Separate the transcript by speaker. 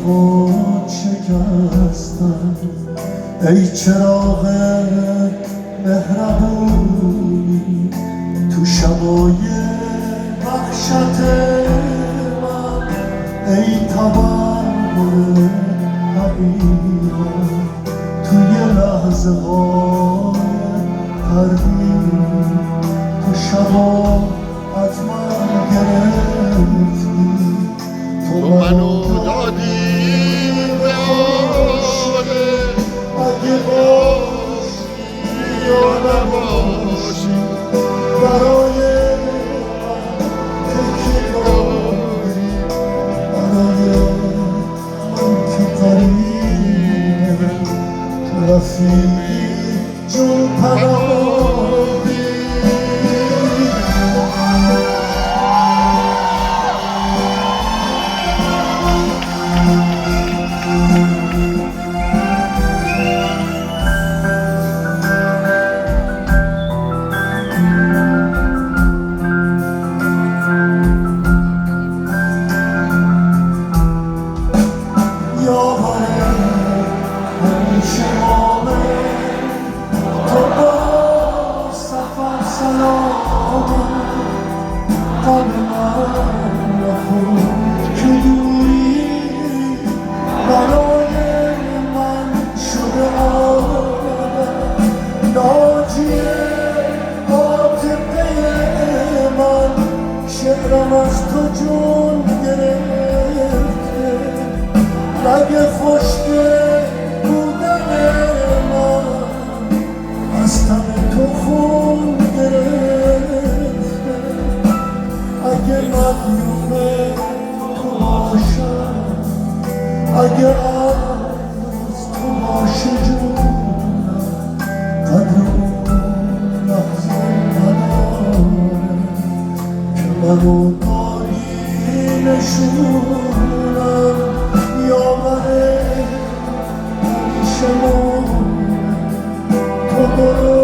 Speaker 1: خود شکستم. ای چراغ مهربونی تو شبای وحشت من، ای تبرم حقیقت توی لحظه های تردید، تو شبا از من گرفتی، تو منو دادی به آره. اگه باشی یا نباشی برای من تکیه داری، برای من که قریبه تو رفیقی جون پناهی. همیشه آمد تو با سفر سلامت، قلب من نخود که دوری برای من شده آمد. ناجیه عاطفه من شعرم از تو جون گرفته، رگ خشک از تن تو خون گرفته. اگه مظلوم تو باشم، اگه از تو باشه جونم، قدر اون لحظه نداره که منو داری نشونم. یاوره همیشه تو برو